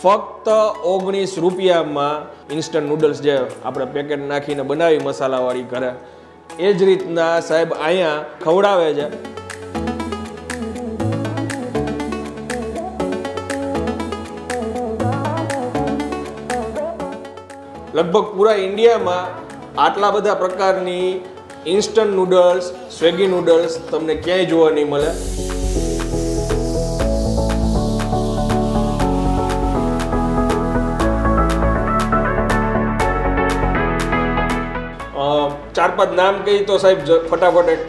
ફક્ત 19 રૂપિયામાં instant noodles જે આપણે પેકેટ નાખીને બનાવી મસાલાવાળી ઘરે એ જ રીતના સાહેબ અહીંયા ખવડાવે છે. લગભગ પૂરા ઇન્ડિયામાં આટલા બધા પ્રકારની ઇન્સ્ટન્ટ નૂડલ્સ, સ્વેગી નૂડલ્સ તમને ક્યાંય જોવા નહીં મળે. ચાર પાંચ નામ કહી તો સાહેબ ફટાફટ.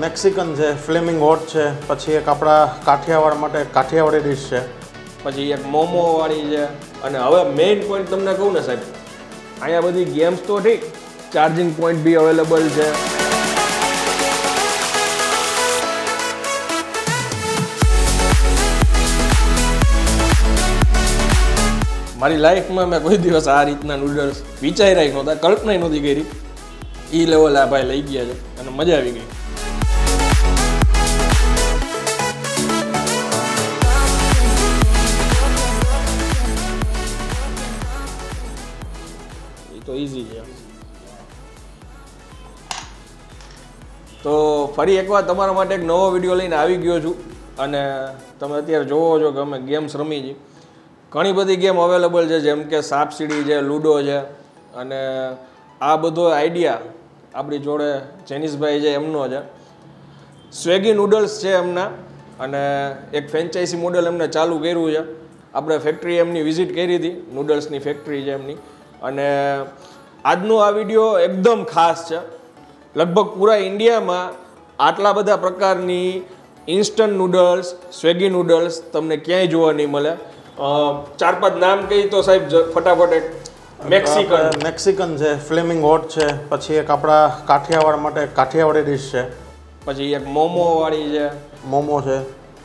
મેક્સિકન છે, ફ્લેમિંગ હોટ છે, પછી એક આપણા કાઠિયાવાડ માટે કાઠિયાવાડી ડીશ છે, પછી એક મોમો વાળી છે. અને હવે મેઇન પોઈન્ટ તમને કહું ને સાહેબ, અહીંયા બધી ગેમ્સ તો ઠીક, ચાર્જિંગ પોઈન્ટ બી અવેલેબલ છે. મારી લાઈફમાં મેં કોઈ દિવસ આ રીતના નૂડલ્સ વિચાર્યા નહોતા, કલ્પના નહોતી કરી. એ લેવલ આ ભાઈ લઈ ગયા છે અને મજા આવી ગઈ. એ તો ઈઝી છે. તો ફરી એકવાર તમારા માટે એક નવો વિડીયો લઈને આવી ગયો છું. અને તમે અત્યારે જોવો છો કે અમે ગેમ્સ રમી છીએ. ઘણી બધી ગેમ અવેલેબલ છે, જેમ કે સાપ સીડી છે, લૂડો છે. અને આ બધો આઈડિયા આપણી જોડે જેનિસભાઈ છે એમનો છે. સ્વેગી નૂડલ્સ છે એમના, અને એક ફ્રેન્ચાઇઝી મોડેલ એમને ચાલુ કર્યું છે. આપણે ફેક્ટરી એમની વિઝિટ કરી હતી, નૂડલ્સની ફેક્ટરી છે એમની. અને આજનો આ વિડીયો એકદમ ખાસ છે. લગભગ પૂરા ઇન્ડિયામાં આટલા બધા પ્રકારની ઇન્સ્ટન્ટ નૂડલ્સ, સ્વેગી નૂડલ્સ તમને ક્યાંય જોવા નહીં મળે. ચાર પાંચ નામ કહી તો સાહેબ ફટાફટ. મેક્સિકન છે, ફ્લેમિંગ હોટ છે, પછી એક આપણા કાઠિયાવાડ માટે કાઠિયાવાડી ડીશ છે, પછી એક મોમો વાળી છે, મોમો છે.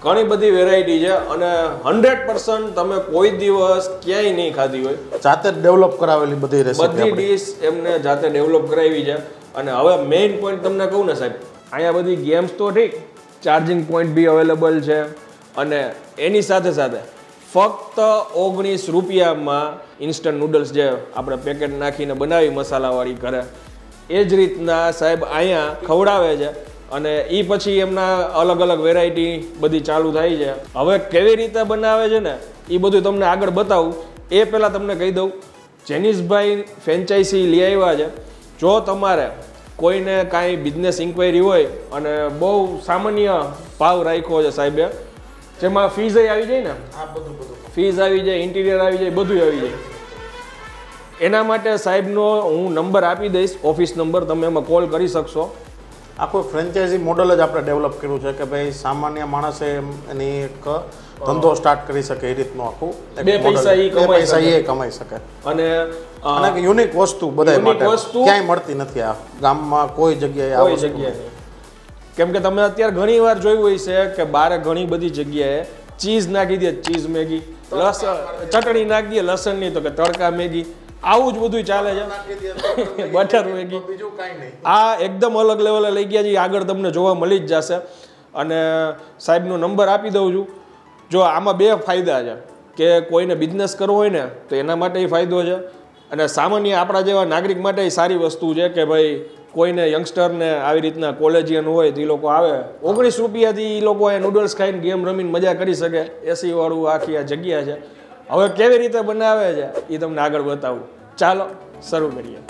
ઘણી બધી વેરાયટી છે. અને 100% તમે કોઈ દિવસ ક્યાંય નહીં ખાધી હોય. જાતે જ ડેવલપ કરાવેલી બધી રેસીપી, બધી ડીશ એમને જાતે ડેવલપ કરાવી છે. અને હવે મેઇન પોઈન્ટ તમને કહું ને સાહેબ, અહીંયા બધી ગેમ્સ તો ઠીક, ચાર્જિંગ પોઈન્ટ બી અવેલેબલ છે. અને એની સાથે સાથે ફક્ત 19 રૂપિયામાં ઇન્સ્ટન્ટ નૂડલ્સ જે આપણે પેકેટ નાખીને બનાવી મસાલાવાળી ઘરે એ જ રીતના સાહેબ અહીંયા ખવડાવે છે. અને એ પછી એમના અલગ અલગ વેરાયટી બધી ચાલુ થાય છે. હવે કેવી રીતે બનાવે છે ને એ બધું તમને આગળ બતાવું. એ પહેલાં તમને કહી દઉં, જેનિસભાઈ ફ્રેન્ચાઇઝી લઈ આવ્યા છે. જો તમારે કોઈને કાંઈ બિઝનેસ ઇન્ક્વાયરી હોય અને બહુ સામાન્ય ભાવ રાખ્યો છે સાહેબે, જેમાં ફીઝ આવી જાય ને, ફીઝ આવી જાય, ઇન્ટિરિયર આવી જાય, બધું આવી જાય. એના માટે સાહેબનો હું નંબર આપી દઈશ, ઓફિસ નંબર, તમે એમાં કોલ કરી શકશો. આખું ફ્રેન્ચાઇઝી મોડલ જ આપણે ડેવલપ કર્યું છે કે ભાઈ સામાન્ય માણસે એની એક ધંધો સ્ટાર્ટ કરી શકે એ રીતનું આખું બે પૈસા એ કમાઈ શકે. અને યુનિક વસ્તુ બધા માટે ક્યાંય મળતી નથી આ ગામમાં કોઈ જગ્યાએ. કેમ કે તમે અત્યારે ઘણી વાર જોયું હોય છે કે બારે ઘણી બધી જગ્યાએ ચીઝ નાખી દે, ચીઝ મેગી, ચટણી નાખી દે લસણની, તો કે તડકા મેગી, આવું જ બધું ચાલે છે. બટર મેગી, આ એકદમ અલગ લેવલે લઈ ગયા છે. આગળ તમને જોવા મળી જ જશે. અને સાહેબનો નંબર આપી દઉં છું. જો આમાં બે ફાયદા છે કે કોઈને બિઝનેસ કરવો હોય ને તો એના માટે ફાયદો છે. અને સામાન્ય આપણા જેવા નાગરિક માટે સારી વસ્તુ છે કે ભાઈ કોઈને યંગસ્ટરને આવી રીતના કોલેજિયન હોય તો એ લોકો આવે, 19 રૂપિયાથી એ લોકો અહીંયા નૂડલ્સ ખાઈને ગેમ રમીને મજા કરી શકે. એસી વાળું આખી આ જગ્યા છે. હવે કેવી રીતે બનાવે છે એ તમને આગળ બતાવું. ચાલો શરૂ કરીએ.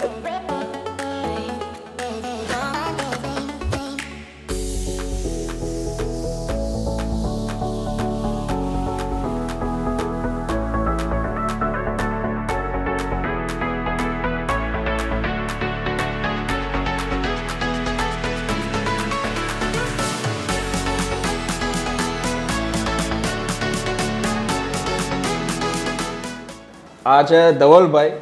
આ છે ધવલભાઈ.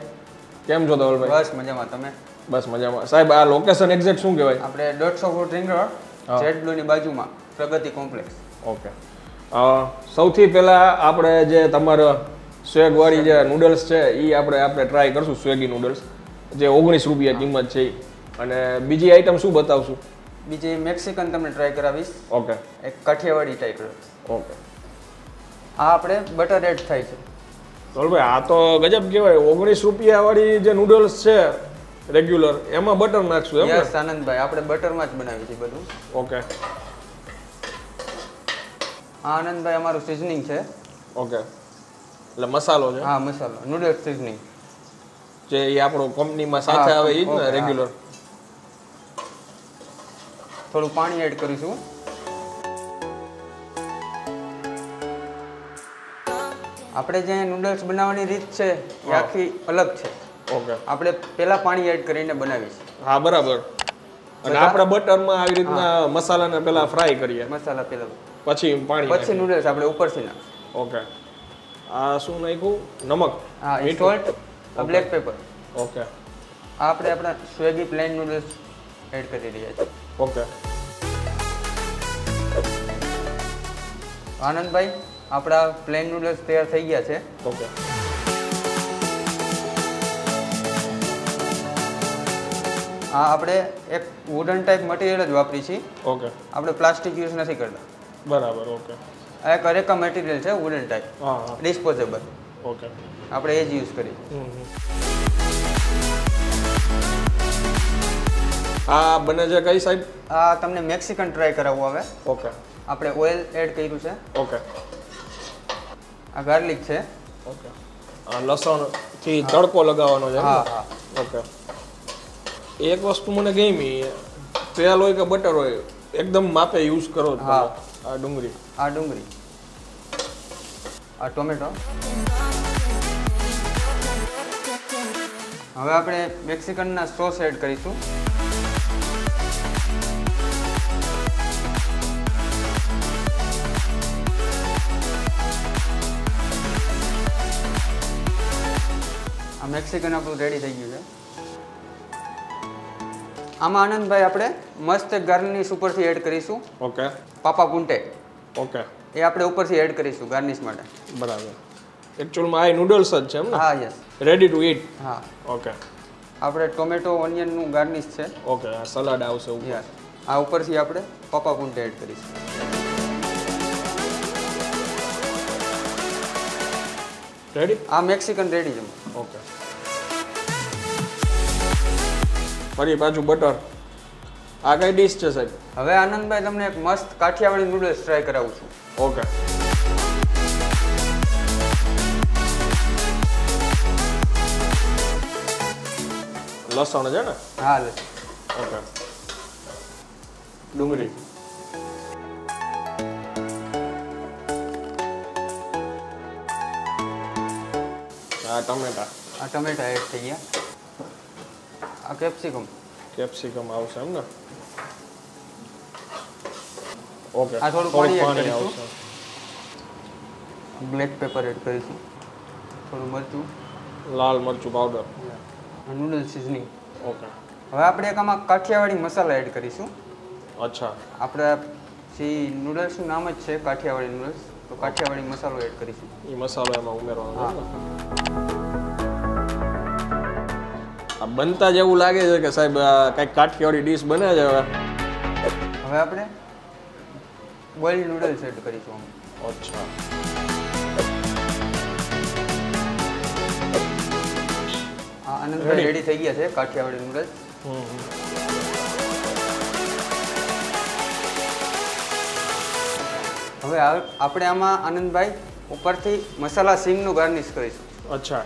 કેમ છો ધવલભાઈ? બસ મજામાં. તમે? બસ મજામાં. સાહેબ આ લોકેશન એક્ઝેક્ટ શું કહેવાય? આપણે 150 ફૂટ રિંગ રોડ, JadeBlue ની બાજુમાં પ્રગતિ કોમ્પ્લેક્સ. ઓકે. સૌથી પહેલાં આપણે જે તમારા સ્વેગવાળી જે નૂડલ્સ છે એ આપણે ટ્રાય કરશું. સ્વેગી નૂડલ્સ જે 19 રૂપિયા કિંમત છે. અને બીજી આઈટમ શું બતાવશું? બીજી મેક્સિકન તમને ટ્રાય કરાવીશ. ઓકે. એક કાઠિયાવાડી ટ્રાય કરાવીશ. ઓકે. આ આપણે બટર એડ થાય છે. ભાઈ આ તો ગજબ કહેવાય. 19 રૂપિયા વાળી જે નૂડલ્સ છે રેગ્યુલર એમાં બટર નાખશું એમ ને? યસ આનંદભાઈ, આપણે બટરમાં જ બનાવીએ છીએ બધું. ઓકે. આ આનંદભાઈ અમારું સિઝનિંગ છે. ઓકે, એટલે મસાલો છે. હા મસાલો, નૂડલ્સ સિઝનિંગ જે એ આપણો કંપનીમાં સાથે આવે એ જ ને રેગ્યુલર. થોડું પાણી એડ કરીશું. આપણે જે નૂડલ્સ બનાવવાની રીત છે એ આખી અલગ છે. ઓકે. આપણે પહેલા પાણી એડ કરીને બનાવીએ છીએ. હા બરાબર. અને આપણે બટરમાં આવી રીતના મસાલાને પહેલા ફ્રાય કરીએ. મસાલા પહેલા, પછી પાણી, પછી નૂડલ્સ આપણે ઉપરથી નાખીએ. ઓકે. આ શું નાખ્યું? નમક. હા, સોલ્ટ, બ્લેક પેપર. ઓકે. આ આપણે આપણા સ્વેગી પ્લેન નૂડલ્સ એડ કરી રહ્યા છીએ. ઓકે. આનંદભાઈ, આપણા પ્લેન નૂડલ્સ તૈયાર થઈ ગયા છે. ઓકે. આ આપણે એક વુડન ટાઈપ મટીરિયલ જ વાપરી છીએ. ઓકે. આપણે પ્લાસ્ટિક યુઝ નથી કરતા. બરાબર. ઓકે. આ એક અરેકા મટીરિયલ છે વુડન ટાઈપ, હા હા. ડિસ્પોઝેબલ. ઓકે. આપણે એ જ યુઝ કરીએ. આ બને છે કઈ સાહેબ? આ તમને મેક્સિકન ટ્રાય કરાવવું આવે. ઓકે. આપણે ઓઇલ એડ કર્યું છે. ઓકે. આ ગાર્લિક છે. ઓકે. આ લસણ થી તડકો લગાવવાનો છે. હા હા. ઓકે. એક વસ્તુ મને ગમી, તેલ હોય કે બટર હોય એકદમ માપે યુઝ કરો. હા. આ ડુંગળી, આ ડુંગળી, આ ટોમેટો. હવે આપણે મેક્સિકનના સોસ એડ કરીશું. આ મેક્સિકન આપણું રેડી થઈ ગયું છે. આમાં આનંદભાઈ આપણે મસ્ત ગાર્નિશ ઉપરથી એડ કરીશું. ઓકે. પાપા પુંટે, ઓકે. એ આપણે ઉપરથી એડ કરીશું ગાર્નિશ માટે. બરાબર. એકચ્યુઅલમાં આ નૂડલ્સ જ છે એમ ને? હા યસ. Ready to eat. હા. ઓકે. આપણે ટોમેટો ઓનિયનનું ગાર્નિશ છે. ઓકે. આ સલાડ આવશે ઉપર. યસ. આ ઉપરથી આપણે પાપા પુંટે એડ કરીશું. રેડી? આ મેક્સિકન રેડી છે. ઓકે. ફરી પાછું બટર. આ કઈ ડીશ છે સાહેબ? હવે આનંદભાઈ તમને એક મસ્ત કાઠિયાવાડી નૂડલ્સ ટ્રાય કરાવું છું. ઓકે. લસણ છે ને? હા લે. ઓકે. ડુંગળી. આ ટમેટા. આ ટમેટા એડ થઈ ગયા. આ કેપ્સિકમ. કેપ્સિકમ આવશે એમ ને? ઓકે. આ થોડું પાણી એડ આવશે. કરીશું. બ્લેક પેપર એડ કરીશું. થોડું મરચું. લાલ મરચું પાવડર. Noodles seasoning. ઓકે. હવે આપણે એક આમાં કાઠિયાવાડી મસાલા એડ કરીશું. અચ્છા. આપણે જે નૂડલ્સનું નામ જ છે કાઠિયાવાડી નૂડલ્સ, તો કાઠિયાવાડી મસાલો એડ કરીશું. એ મસાલો એમાં ઉમેરવાનો છે ને? આ બનતા જ એવું લાગે છે કે સાહેબ આ કંઈક કાઠિયાવાડી ડીશ બને છે હવે. હવે આપણે બોઇલ્ડ નૂડલ્સ એડ કરીશું. અચ્છા. આ આનંદભાઈ રેડી થઈ ગયા છે કાઠિયાવાડી નૂડલ્સ. હવે આપણે આમાં આનંદભાઈ ઉપરથી મસાલા સિંગનું ગાર્નિશ કરીશું. અચ્છા.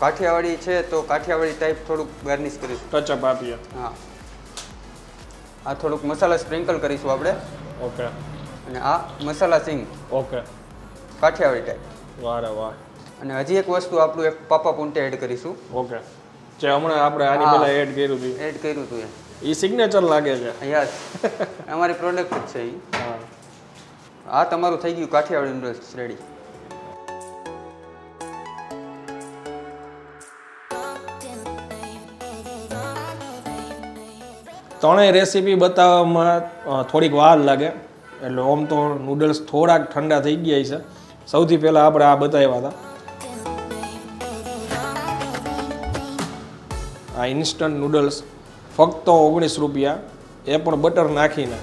કાઠિયાવાડી છે તો કાઠિયાવાડી ટાઈપ થોડુંક ગાર્નિશ કરીશું. ટચઅપ આપીએ. હા. આ થોડુંક મસાલા સ્પ્રિંકલ કરીશું આપણે. ઓકે. અને આ મસાલા સિંગ ઓકે. કાઠિયાવાડી ટાઈપ. વાહ રે વાહ. અને હજી એક વસ્તુ આપણું એક પાપા પુંટે એડ કરીશું. ઓકે. જે હમણાં આપણે આની પહેલા એડ કર્યું હતું. એડ કર્યું હતું એ સિગ્નેચર લાગે છે. યસ. અમારી પ્રોડક્ટ જ છે એ. હા. આ તમારું થઈ ગયું કાઠિયાવાડી નૂડલ્સ રેડી. ત્રણેય રેસીપી બતાવવામાં થોડીક વાર લાગે, એટલે આમ તો નૂડલ્સ થોડાક ઠંડા થઈ ગયા છે. સૌથી પહેલાં આપણે આ બતાવ્યા હતા, આ ઇન્સ્ટન્ટ નૂડલ્સ ફક્ત 19 રૂપિયા, એ પણ બટર નાખીને.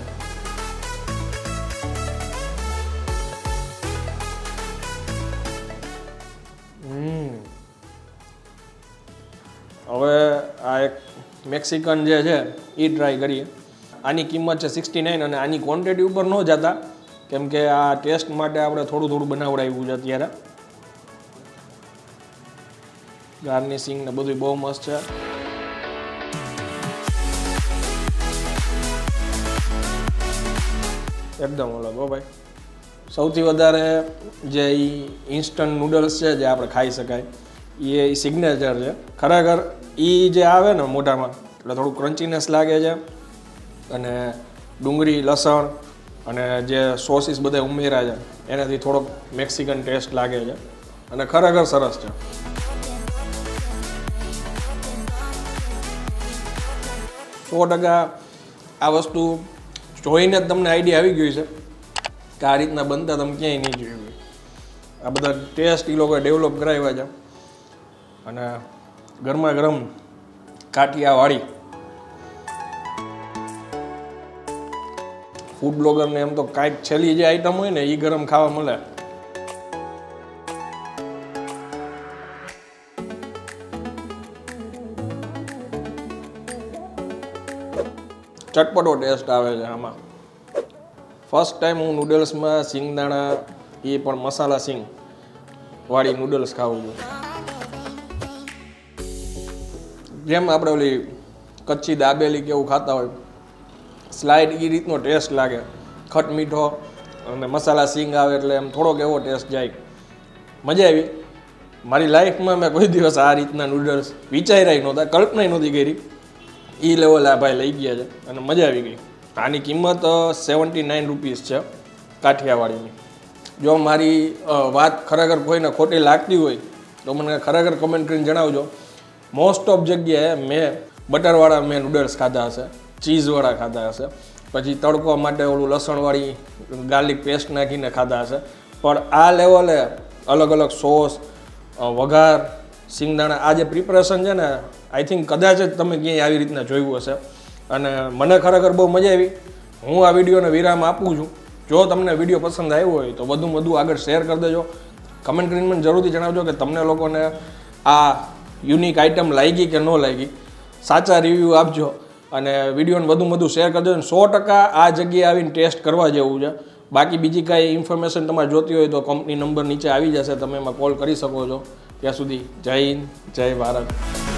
મેક્સિકન જે છે એ ટ્રાય કરીએ. આની કિંમત છે 69 અને આની ક્વોન્ટિટી ઉપર ન જતા કેમ કે આ ટેસ્ટ માટે આપણે થોડું બનાવડાવ્યું છે અત્યારે. ગાર્નિશિંગ ને બધું બહુ મસ્ત છે. એકદમ અલગ હો ભાઈ. સૌથી વધારે જે ઇન્સ્ટન્ટ નૂડલ્સ છે જે આપણે ખાઈ શકાય એ સિગ્નેચર છે. ખરેખર એ જે આવે ને મોઢામાં એટલે થોડું ક્રન્ચીનેસ લાગે છે અને ડુંગળી લસણ અને જે સોસીસ બધા ઉમેર્યા છે એનાથી થોડોક મેક્સિકન ટેસ્ટ લાગે છે અને ખરેખર સરસ છે. સો ટકા આ વસ્તુ જોઈને જ તમને આઈડિયા આવી ગયું છે કે આ રીતના બનતા તમે ક્યાંય નહીં જોયું. આ બધા ટેસ્ટ એ લોકોએ ડેવલપ કરાવ્યા છે અને ગરમા ગરમ કાઠિયાવાડી. ફૂડ બ્લોગરને એમ તો કાંઈક છેલ્લી જે આઈટમ હોય ને એ ગરમ ખાવા મળે. ચટપટો ટેસ્ટ આવે છે આમાં. ફર્સ્ટ ટાઈમ હું નૂડલ્સમાં સિંગદાણા એ પણ મસાલા સિંગ વાળી નૂડલ્સ ખાવું છું. જેમ આપણે ઓલી કચ્છી દાબેલી કે એવું ખાતા હોય સ્લાઇડ એ રીતનો ટેસ્ટ લાગે. ખટ મીઠો અને મસાલા સિંગ આવે એટલે એમ થોડોક એવો ટેસ્ટ જાય. મજા આવી. મારી લાઈફમાં મેં કોઈ દિવસ આ રીતના નૂડલ્સ વિચાર્યા નહોતા, કલ્પના નહોતી કરી. એ લેવલ આ ભાઈ લઈ ગયા છે અને મજા આવી ગઈ. આની કિંમત 79 રૂપીસ છે કાઠિયાવાડીની. જો મારી વાત ખરેખર કોઈને ખોટી લાગતી હોય તો મને ખરેખર કમેન્ટ કરીને જણાવજો. મોસ્ટ ઓફ જગ્યાએ મેં બટરવાળા મેં નૂડલ્સ ખાધા હશે, ચીઝવાળા ખાધા હશે, પછી તડકો માટે ઓલું લસણવાળી ગાર્લિક પેસ્ટ નાખીને ખાધા હશે. પણ આ લેવલે અલગ અલગ સોસ, વઘાર, સિંગદાણા આ જે પ્રિપરેશન છે ને આઈ થિંક કદાચ જ તમે ક્યાંય આવી રીતના જોયું હશે અને મને ખરેખર બહુ મજા આવી. હું આ વિડીયોને વિરામ આપું છું. જો તમને વિડીયો પસંદ આવ્યો હોય તો વધુ આગળ શેર કરી દેજો. કમેન્ટ કરીને મને જરૂરથી જણાવજો કે તમને લોકોને આ યુનિક આઇટમ લાગી કે ન લાગી. સાચા રિવ્યૂ આપજો અને વિડીયોને વધુ શેર કરજો. 100% આ જગ્યાએ આવીને ટેસ્ટ કરવા જેવું છે. બાકી બીજી કાંઈ ઇન્ફોર્મેશન તમારે જોતી હોય તો કંપની નંબર નીચે આવી જશે, તમે એમાં કોલ કરી શકો છો. ત્યાં સુધી જય હિન્દ, જય ભારત.